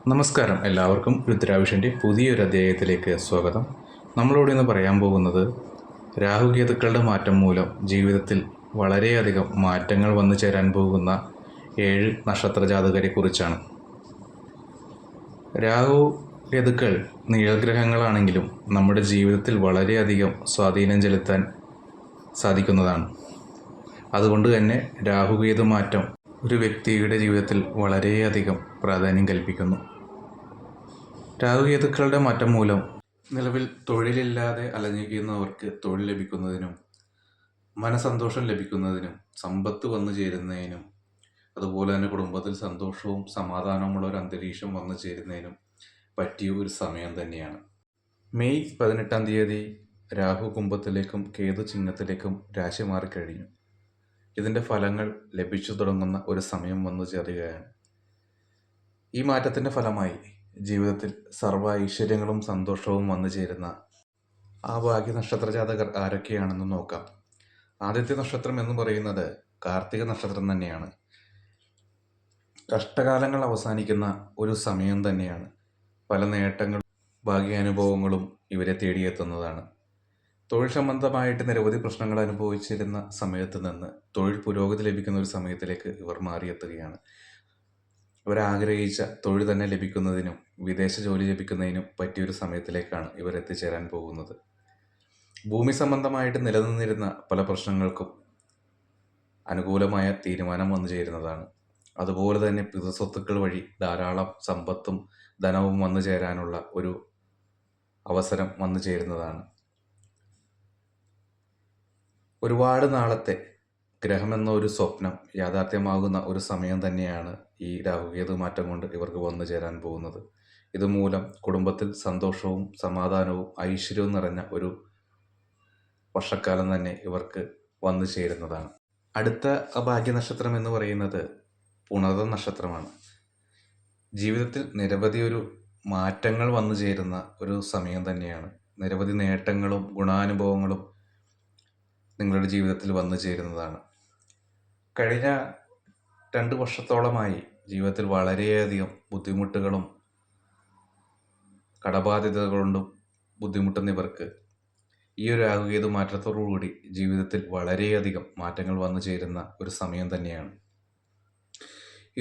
നമസ്കാരം, എല്ലാവർക്കും രുദ്രാവിഷൻ്റെ പുതിയൊരു അധ്യായത്തിലേക്ക് സ്വാഗതം. നമ്മളിവിടെ ഇന്ന് പറയാൻ പോകുന്നത് രാഹുകേതുക്കളുടെ മാറ്റം മൂലം ജീവിതത്തിൽ വളരെയധികം മാറ്റങ്ങൾ വന്നു ചേരാൻ പോകുന്ന 7 നക്ഷത്ര ജാതകരെക്കുറിച്ചാണ്. രാഹു കേതുക്കൾ നീഴഗ്രഹങ്ങളാണെങ്കിലും നമ്മുടെ ജീവിതത്തിൽ വളരെയധികം സ്വാധീനം ചെലുത്താൻ സാധിക്കുന്നതാണ്. അതുകൊണ്ട് തന്നെ രാഹുകേതു മാറ്റം ഒരു വ്യക്തിയുടെ ജീവിതത്തിൽ വളരെയധികം പ്രാധാന്യം കൽപ്പിക്കുന്നു. രാഹുകേതുക്കളുടെ മാറ്റം മൂലം നിലവിൽ തൊഴിലില്ലാതെ അലഞ്ഞിരിക്കുന്നവർക്ക് തൊഴിൽ ലഭിക്കുന്നതിനും മനസന്തോഷം ലഭിക്കുന്നതിനും സമ്പത്ത് വന്നു ചേരുന്നതിനും അതുപോലെ തന്നെ കുടുംബത്തിൽ സന്തോഷവും സമാധാനമുള്ള ഒരു അന്തരീക്ഷം വന്നു ചേരുന്നതിനും പറ്റിയ ഒരു സമയം തന്നെയാണ്. മെയ് 18-ാം തീയതി രാഹു കുംഭത്തിലേക്കും കേതു ചിങ്ങത്തിലേക്കും രാശി മാറിക്കഴിഞ്ഞു. ഇതിൻ്റെ ഫലങ്ങൾ ലഭിച്ചു തുടങ്ങുന്ന ഒരു സമയം വന്നു ചേരുകയാണ്. ഈ മാറ്റത്തിൻ്റെ ഫലമായി ജീവിതത്തിൽ സർവ്വ ഐശ്വര്യങ്ങളും സന്തോഷവും വന്നു ചേരുന്ന ആ ഭാഗ്യ നക്ഷത്ര ജാതകർ ആരൊക്കെയാണെന്ന് നോക്കാം. ആദ്യത്തെ നക്ഷത്രം എന്ന് പറയുന്നത് കാർത്തിക നക്ഷത്രം തന്നെയാണ്. കഷ്ടകാലങ്ങൾ അവസാനിക്കുന്ന ഒരു സമയം തന്നെയാണ്. പല നേട്ടങ്ങളും ഭാഗ്യാനുഭവങ്ങളും ഇവരെ തേടിയെത്തുന്നതാണ്. തൊഴിൽ സംബന്ധമായിട്ട് നിരവധി പ്രശ്നങ്ങൾ അനുഭവിച്ചിരുന്ന സമയത്ത് നിന്ന് തൊഴിൽ പുരോഗതി ലഭിക്കുന്ന ഒരു സമയത്തിലേക്ക് ഇവർ മാറിയെത്തുകയാണ്. ഇവരാഗ്രഹിച്ച തൊഴിൽ തന്നെ ലഭിക്കുന്നതിനും വിദേശ ജോലി ലഭിക്കുന്നതിനും പറ്റിയൊരു സമയത്തിലേക്കാണ് ഇവർ എത്തിച്ചേരാൻ പോകുന്നത്. ഭൂമി സംബന്ധമായിട്ട് നിലനിന്നിരുന്ന പല പ്രശ്നങ്ങൾക്കും അനുകൂലമായ തീരുമാനം വന്നു ചേരുന്നതാണ്. അതുപോലെ തന്നെ പിതൃസ്വത്തുക്കൾ വഴി ധാരാളം സമ്പത്തും ധനവും വന്നു ചേരാനുള്ള ഒരു അവസരം വന്നു ചേരുന്നതാണ്. ഒരുപാട് നാളത്തെ ഗ്രഹമെന്ന ഒരു സ്വപ്നം യാഥാർത്ഥ്യമാകുന്ന ഒരു സമയം തന്നെയാണ് ഈ രാഹുകേതു മാറ്റം കൊണ്ട് ഇവർക്ക് വന്നു ചേരാൻ പോകുന്നത്. ഇതുമൂലം കുടുംബത്തിൽ സന്തോഷവും സമാധാനവും ഐശ്വര്യവും നിറഞ്ഞ ഒരു വർഷക്കാലം തന്നെ ഇവർക്ക് വന്നു ചേരുന്നതാണ്. അടുത്ത ഭാഗ്യനക്ഷത്രം എന്ന് പറയുന്നത് പുണർദം നക്ഷത്രമാണ്. ജീവിതത്തിൽ നിരവധി മാറ്റങ്ങൾ വന്നു ചേരുന്ന ഒരു സമയം തന്നെയാണ്. നിരവധി നേട്ടങ്ങളും ഗുണാനുഭവങ്ങളും നിങ്ങളുടെ ജീവിതത്തിൽ വന്നു ചേരുന്നതാണ്. കഴിഞ്ഞ 2 വർഷത്തോളമായി ജീവിതത്തിൽ വളരെയധികം ബുദ്ധിമുട്ടുകളും കടബാധ്യതകൊണ്ടും ബുദ്ധിമുട്ടുന്നവർക്ക് ഈ ഒരു രാഹുകേതു മാറ്റത്തോടുകൂടി ജീവിതത്തിൽ വളരെയധികം മാറ്റങ്ങൾ വന്നു ചേരുന്ന ഒരു സമയം തന്നെയാണ്.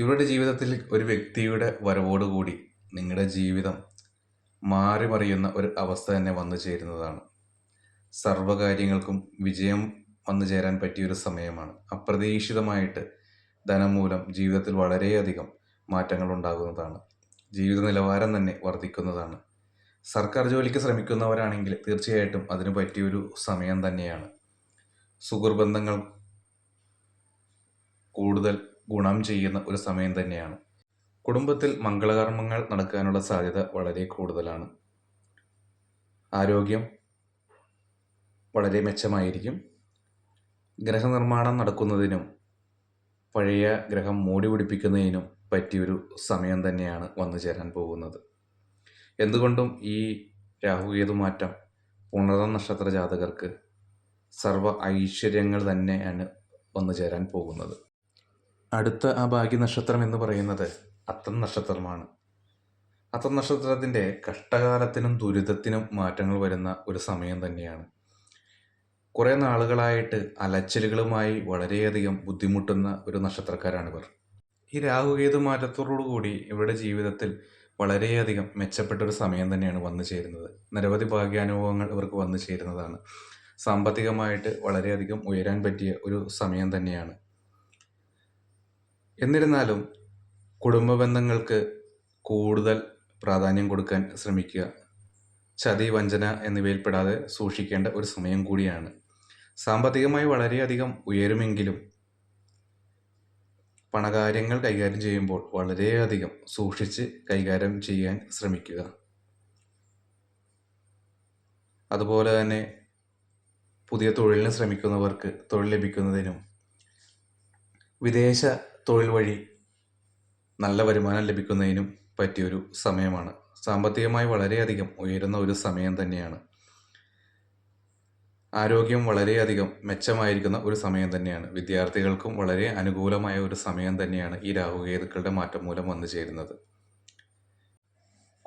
ഇവരുടെ ജീവിതത്തിൽ ഒരു വ്യക്തിയുടെ വരവോടുകൂടി നിങ്ങളുടെ ജീവിതം മാറി മറിയുന്ന ഒരു അവസ്ഥ തന്നെ വന്നു ചേരുന്നതാണ്. സർവ്വകാര്യങ്ങൾക്കും വിജയം വന്നു ചേരാൻ പറ്റിയൊരു സമയമാണ്. അപ്രതീക്ഷിതമായിട്ട് ധനം മൂലം ജീവിതത്തിൽ വളരെയധികം മാറ്റങ്ങൾ ഉണ്ടാകുന്നതാണ്. ജീവിത നിലവാരം തന്നെ വർദ്ധിക്കുന്നതാണ്. സർക്കാർ ജോലിക്ക് ശ്രമിക്കുന്നവരാണെങ്കിൽ തീർച്ചയായിട്ടും അതിന് പറ്റിയൊരു സമയം തന്നെയാണ്. സുഹൃബന്ധങ്ങൾ കൂടുതൽ ഗുണം ചെയ്യുന്ന ഒരു സമയം തന്നെയാണ്. കുടുംബത്തിൽ മംഗളകർമ്മങ്ങൾ നടക്കാനുള്ള സാധ്യത വളരെ കൂടുതലാണ്. ആരോഗ്യം വളരെ മെച്ചമായിരിക്കും. ഗ്രഹനിർമ്മാണം നടക്കുന്നതിനും പഴയ ഗ്രഹം മൂടി പിടിപ്പിക്കുന്നതിനും പറ്റിയൊരു സമയം തന്നെയാണ് വന്നു ചേരാൻ പോകുന്നത്. എന്തുകൊണ്ടും ഈ രാഹുകേതു മാറ്റം പുണർദം നക്ഷത്ര ജാതകർക്ക് സർവ്വ ഐശ്വര്യങ്ങൾ തന്നെയാണ് വന്നു ചേരാൻ പോകുന്നത്. അടുത്ത ഭാഗ്യ നക്ഷത്രം എന്ന് പറയുന്നത് അത്തം നക്ഷത്രമാണ്. അത്തം നക്ഷത്രത്തിൻ്റെ കഷ്ടകാലത്തിനും ദുരിതത്തിനും മാറ്റങ്ങൾ വരുന്ന ഒരു സമയം തന്നെയാണ്. കുറേ നാളുകളായിട്ട് അലച്ചിലുകളുമായി വളരെയധികം ബുദ്ധിമുട്ടുന്ന ഒരു നക്ഷത്രക്കാരാണിവർ. ഈ രാഹുകേതു മാറ്റത്തോടുകൂടി ഇവരുടെ ജീവിതത്തിൽ വളരെയധികം മെച്ചപ്പെട്ടൊരു സമയം തന്നെയാണ് വന്നു ചേരുന്നത്. നിരവധി ഭാഗ്യാനുഭവങ്ങൾ ഇവർക്ക് വന്നു ചേരുന്നതാണ്. സാമ്പത്തികമായിട്ട് വളരെയധികം ഉയരാൻ പറ്റിയ ഒരു സമയം തന്നെയാണ്. എന്നിരുന്നാലും കുടുംബ ബന്ധങ്ങൾക്ക് കൂടുതൽ പ്രാധാന്യം കൊടുക്കാൻ ശ്രമിക്കുക. ചതി, വഞ്ചന എന്നിവയിൽപ്പെടാതെ സൂക്ഷിക്കേണ്ട ഒരു സമയം കൂടിയാണ്. സാമ്പത്തികമായി വളരെയധികം ഉയരുമെങ്കിലും പണകാര്യങ്ങൾ കൈകാര്യം ചെയ്യുമ്പോൾ വളരെയധികം സൂക്ഷിച്ച് കൈകാര്യം ചെയ്യാൻ ശ്രമിക്കുക. അതുപോലെ തന്നെ പുതിയ തൊഴിലിന് ശ്രമിക്കുന്നവർക്ക് തൊഴിൽ ലഭിക്കുന്നതിനും വിദേശ തൊഴിൽ വഴി നല്ല വരുമാനം ലഭിക്കുന്നതിനും പറ്റിയൊരു സമയമാണ്. സാമ്പത്തികമായി വളരെയധികം ഉയരുന്ന ഒരു സമയം തന്നെയാണ്. ആരോഗ്യം വളരെയധികം മെച്ചമായിരിക്കുന്ന ഒരു സമയം തന്നെയാണ്. വിദ്യാർത്ഥികൾക്കും വളരെ അനുകൂലമായ ഒരു സമയം തന്നെയാണ് ഈ രാഹുകേതുക്കളുടെ മാറ്റം മൂലം വന്നു ചേരുന്നത്.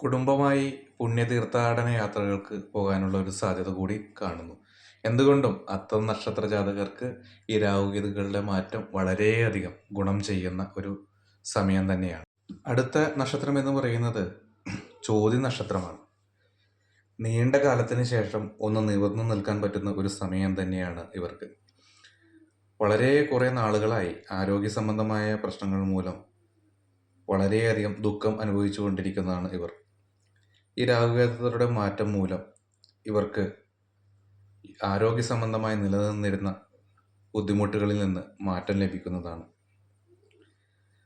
കുടുംബമായി പുണ്യതീർത്ഥാടന യാത്രകൾക്ക് പോകാനുള്ള ഒരു സാധ്യത കൂടി കാണുന്നു. എന്തുകൊണ്ടും അത്തം നക്ഷത്ര ജാതകർക്ക് ഈ രാഹുകേതുക്കളുടെ മാറ്റം വളരെയധികം ഗുണം ചെയ്യുന്ന ഒരു സമയം തന്നെയാണ്. അടുത്ത നക്ഷത്രം എന്ന് പറയുന്നത് ചോതി നക്ഷത്രമാണ്. നീണ്ട കാലത്തിന് ശേഷം ഒന്ന് നിവർന്നു നിൽക്കാൻ പറ്റുന്ന ഒരു സമയം തന്നെയാണ് ഇവർക്ക്. വളരെ കുറേ നാളുകളായി ആരോഗ്യ സംബന്ധമായ പ്രശ്നങ്ങൾ മൂലം വളരെയധികം ദുഃഖം അനുഭവിച്ചു കൊണ്ടിരിക്കുന്നതാണ് ഇവർ. ഈ രാഹുകേതുക്കളുടെ മാറ്റം മൂലം ഇവർക്ക് ആരോഗ്യ സംബന്ധമായി നിലനിന്നിരുന്ന ബുദ്ധിമുട്ടുകളിൽ നിന്ന് മാറ്റം ലഭിക്കുന്നതാണ്.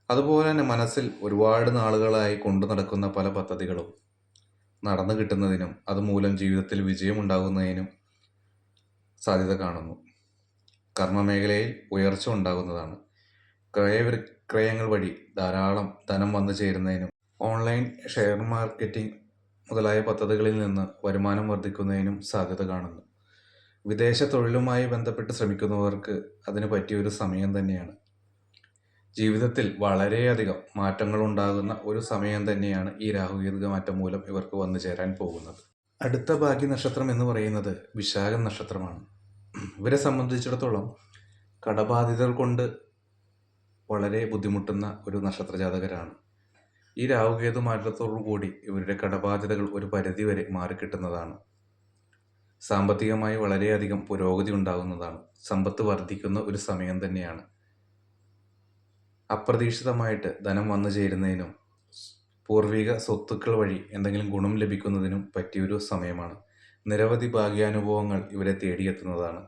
അതുപോലെ തന്നെ മനസ്സിൽ ഒരുപാട് നാളുകളായി കൊണ്ടു നടക്കുന്ന പല പദ്ധതികളും നടന്നു കിട്ടുന്നതിനും അതുമൂലം ജീവിതത്തിൽ വിജയമുണ്ടാകുന്നതിനും സാധ്യത കാണുന്നു. കർമ്മമേഖലയിൽ ഉയർച്ച ഉണ്ടാകുന്നതാണ്. ക്രയവിക്രയങ്ങൾ വഴി ധാരാളം ധനം വന്നു ചേരുന്നതിനും ഓൺലൈൻ ഷെയർ മാർക്കറ്റിംഗ് മുതലായ പദ്ധതികളിൽ നിന്ന് വരുമാനം വർദ്ധിക്കുന്നതിനും സാധ്യത കാണുന്നു. വിദേശ തൊഴിലുമായി ബന്ധപ്പെട്ട് ശ്രമിക്കുന്നവർക്ക് അതിന് പറ്റിയൊരു സമയം തന്നെയാണ്. ജീവിതത്തിൽ വളരെയധികം മാറ്റങ്ങൾ ഉണ്ടാകുന്ന ഒരു സമയം തന്നെയാണ് ഈ രാഹുകേതു മാറ്റം മൂലം ഇവർക്ക് വന്നു ചേരാൻ പോകുന്നത്. അടുത്ത ഭാഗ്യ നക്ഷത്രം എന്ന് പറയുന്നത് വിശാഖം നക്ഷത്രമാണ്. ഇവരെ സംബന്ധിച്ചിടത്തോളം കടബാധിതർ കൊണ്ട് വളരെ ബുദ്ധിമുട്ടുന്ന ഒരു നക്ഷത്ര ജാതകരാണ്. ഈ രാഹുകേതു മാറ്റത്തോടു കൂടി ഇവരുടെ കടബാധ്യതകൾ ഒരു പരിധിവരെ മാറിക്കിട്ടുന്നതാണ്. സാമ്പത്തികമായി വളരെയധികം പുരോഗതി ഉണ്ടാകുന്നതാണ്. സമ്പത്ത് വർദ്ധിക്കുന്ന ഒരു സമയം തന്നെയാണ്. അപ്രതീക്ഷിതമായിട്ട് ധനം വന്നു ചേരുന്നതിനും പൂർവിക സ്വത്തുക്കൾ വഴി എന്തെങ്കിലും ഗുണം ലഭിക്കുന്നതിനും പറ്റിയൊരു സമയമാണ്. നിരവധി ഭാഗ്യാനുഭവങ്ങൾ ഇവരെ തേടിയെത്തുന്നതാണ്.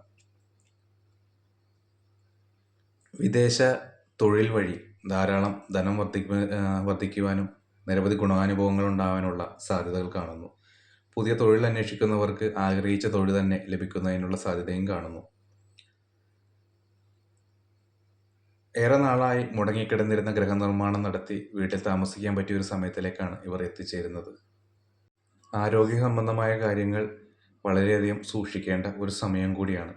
വിദേശ തൊഴിൽ വഴി ധാരാളം ധനം വർദ്ധിക്കുവാനും നിരവധി ഗുണാനുഭവങ്ങൾ ഉണ്ടാകാനുള്ള സാധ്യതകൾ കാണുന്നു. പുതിയ തൊഴിൽ അന്വേഷിക്കുന്നവർക്ക് ആഗ്രഹിച്ച തൊഴിൽ തന്നെ ലഭിക്കുന്നതിനുള്ള സാധ്യതയും കാണുന്നു. ഏറെ നാളായി മുടങ്ങിക്കിടന്നിരുന്ന ഗൃഹനിർമ്മാണം നടത്തി വീട്ടിൽ താമസിക്കാൻ പറ്റിയ ഒരു സമയത്തിലേക്കാണ് ഇവർ എത്തിച്ചേരുന്നത്. ആരോഗ്യ സംബന്ധമായ കാര്യങ്ങൾ വളരെയധികം സൂക്ഷിക്കേണ്ട ഒരു സമയം കൂടിയാണ്.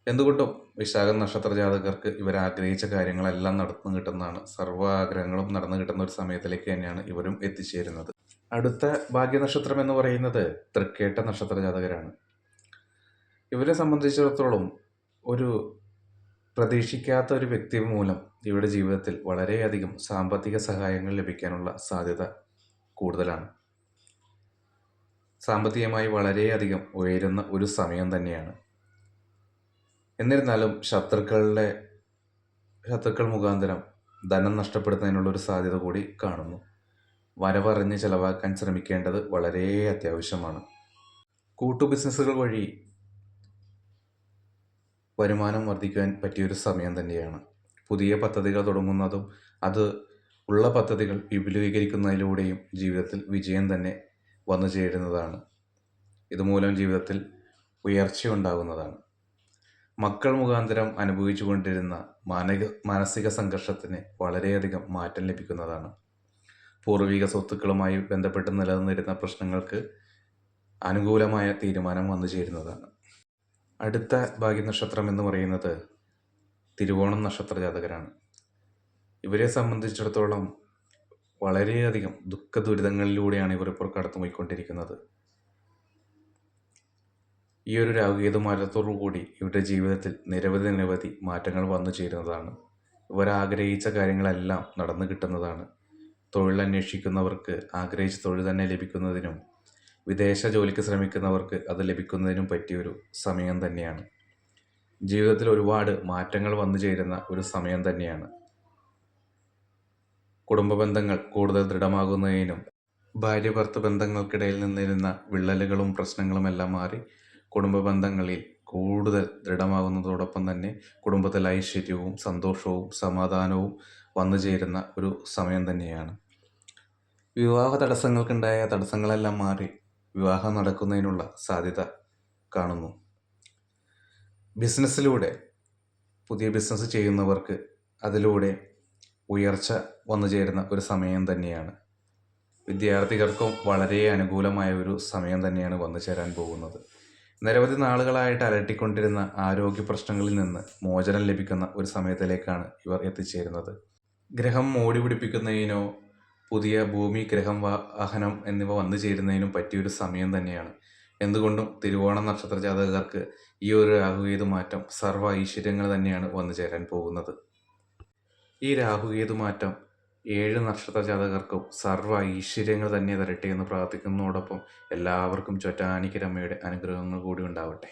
എന്തുകൊണ്ടും വിശാഖം നക്ഷത്ര ജാതകർക്ക് ഇവർ ആഗ്രഹിച്ച കാര്യങ്ങളെല്ലാം നടന്നു കിട്ടുന്നതാണ്. സർവ്വ ആഗ്രഹങ്ങളും നടന്നു കിട്ടുന്ന ഒരു സമയത്തിലേക്ക് തന്നെയാണ് ഇവരും എത്തിച്ചേരുന്നത്. അടുത്ത ഭാഗ്യനക്ഷത്രം എന്ന് പറയുന്നത് തൃക്കേട്ട നക്ഷത്ര ജാതകരാണ്. ഇവരെ സംബന്ധിച്ചിടത്തോളം ഒരു പ്രതീക്ഷിക്കാത്ത ഒരു വ്യക്തി മൂലം ഇവരുടെ ജീവിതത്തിൽ വളരെയധികം സാമ്പത്തിക സഹായങ്ങൾ ലഭിക്കാനുള്ള സാധ്യത കൂടുതലാണ്. സാമ്പത്തികമായി വളരെയധികം ഉയരുന്ന ഒരു സമയം തന്നെയാണ്. എന്നിരുന്നാലും ശത്രുക്കൾ മുഖാന്തരം ധനം നഷ്ടപ്പെടുന്നതിനുള്ളൊരു സാധ്യത കൂടി കാണുന്നു. വരവറിഞ്ഞ് ചെലവാക്കാൻ ശ്രമിക്കേണ്ടത് വളരെ അത്യാവശ്യമാണ്. കൂട്ടു ബിസിനസ്സുകൾ വഴി വരുമാനം വർദ്ധിക്കാൻ പറ്റിയൊരു സമയം തന്നെയാണ്. പുതിയ പദ്ധതികൾ തുടങ്ങുന്നതും അത് ഉള്ള പദ്ധതികൾ വിപുലീകരിക്കുന്നതിലൂടെയും ജീവിതത്തിൽ വിജയം തന്നെ വന്നു ചേരുന്നതാണ്. ഇതുമൂലം ജീവിതത്തിൽ ഉയർച്ചയുണ്ടാകുന്നതാണ്. മക്കൾ മുഖാന്തരം അനുഭവിച്ചു കൊണ്ടിരുന്ന മാനസിക സംഘർഷത്തിന് വളരെയധികം മാറ്റം ലഭിക്കുന്നതാണ്. പൂർവിക സ്വത്തുക്കളുമായി ബന്ധപ്പെട്ട് നിലനിന്നിരുന്ന പ്രശ്നങ്ങൾക്ക് അനുകൂലമായ തീരുമാനം വന്നു ചേരുന്നതാണ്. അടുത്ത ഭാഗ്യനക്ഷത്രം എന്ന് പറയുന്നത് തിരുവോണം നക്ഷത്ര ജാതകരാണ്. ഇവരെ സംബന്ധിച്ചിടത്തോളം വളരെയധികം ദുഃഖ ദുരിതങ്ങളിലൂടെയാണ് ഇവർ ഇപ്പോൾ കടന്നുപോയിക്കൊണ്ടിരിക്കുന്നത്. ഈ ഒരു രാഹുകേതു മാറ്റത്തോടു കൂടി ഇവരുടെ ജീവിതത്തിൽ നിരവധി മാറ്റങ്ങൾ വന്നു ചേരുന്നതാണ്. ഇവർ ആഗ്രഹിച്ച കാര്യങ്ങളെല്ലാം നടന്നു കിട്ടുന്നതാണ്. തൊഴിൽ അന്വേഷിക്കുന്നവർക്ക് ആഗ്രഹിച്ച തൊഴിൽ തന്നെ ലഭിക്കുന്നതിനും വിദേശ ജോലിക്ക് ശ്രമിക്കുന്നവർക്ക് അത് ലഭിക്കുന്നതിനും പറ്റിയൊരു സമയം തന്നെയാണ്. ജീവിതത്തിൽ ഒരുപാട് മാറ്റങ്ങൾ വന്നു ചേരുന്ന ഒരു സമയം തന്നെയാണ്. കുടുംബ ബന്ധങ്ങൾ കൂടുതൽ ദൃഢമാകുന്നതിനും ഭാര്യ ഭർത്തൃ ബന്ധങ്ങൾക്കിടയിൽ നിന്നിരുന്ന വിള്ളലുകളും പ്രശ്നങ്ങളും എല്ലാം മാറി കുടുംബ ബന്ധങ്ങളിൽ കൂടുതൽ ദൃഢമാകുന്നതോടൊപ്പം തന്നെ കുടുംബത്തിൽ ഐശ്വര്യവും സന്തോഷവും സമാധാനവും വന്നു ചേരുന്ന ഒരു സമയം തന്നെയാണ്. വിവാഹ തടസ്സങ്ങൾക്കുണ്ടായ തടസ്സങ്ങളെല്ലാം മാറി വിവാഹം നടക്കുന്നതിനുള്ള സാധ്യത കാണുന്നു. ബിസിനസ്സിലൂടെ പുതിയ ബിസിനസ് ചെയ്യുന്നവർക്ക് അതിലൂടെ ഉയർച്ച വന്നു ചേരുന്ന ഒരു സമയം തന്നെയാണ്. വിദ്യാർത്ഥികൾക്കും വളരെ അനുകൂലമായ ഒരു സമയം തന്നെയാണ് വന്നു ചേരാൻ പോകുന്നത്. നിരവധി നാളുകളായിട്ട് അലട്ടിക്കൊണ്ടിരുന്ന ആരോഗ്യ പ്രശ്നങ്ങളിൽ നിന്ന് മോചനം ലഭിക്കുന്ന ഒരു സമയത്തിലേക്കാണ് ഇവർ എത്തിച്ചേരുന്നത്. ഗ്രഹം മോടി പിടിപ്പിക്കുന്നതിനോ പുതിയ ഭൂമി, ഗ്രഹം, വാഹനം എന്നിവ വന്നു ചേരുന്നതിനും പറ്റിയൊരു സമയം തന്നെയാണ്. എന്തുകൊണ്ടും തിരുവോണം നക്ഷത്ര ജാതകർക്ക് ഈ ഒരു രാഹുകേതു മാറ്റം സർവ്വ ഐശ്വര്യങ്ങൾ തന്നെയാണ് വന്നു ചേരാൻ പോകുന്നത്. ഈ രാഹുകേതു മാറ്റം 7 നക്ഷത്ര ജാതകർക്കും സർവ്വ ഐശ്വര്യങ്ങൾ തന്നെ തരട്ടെ എന്ന് പ്രാർത്ഥിക്കുന്നതോടൊപ്പം എല്ലാവർക്കും ചോറ്റാനിക്കരമ്മയുടെ അനുഗ്രഹങ്ങൾ കൂടി ഉണ്ടാവട്ടെ.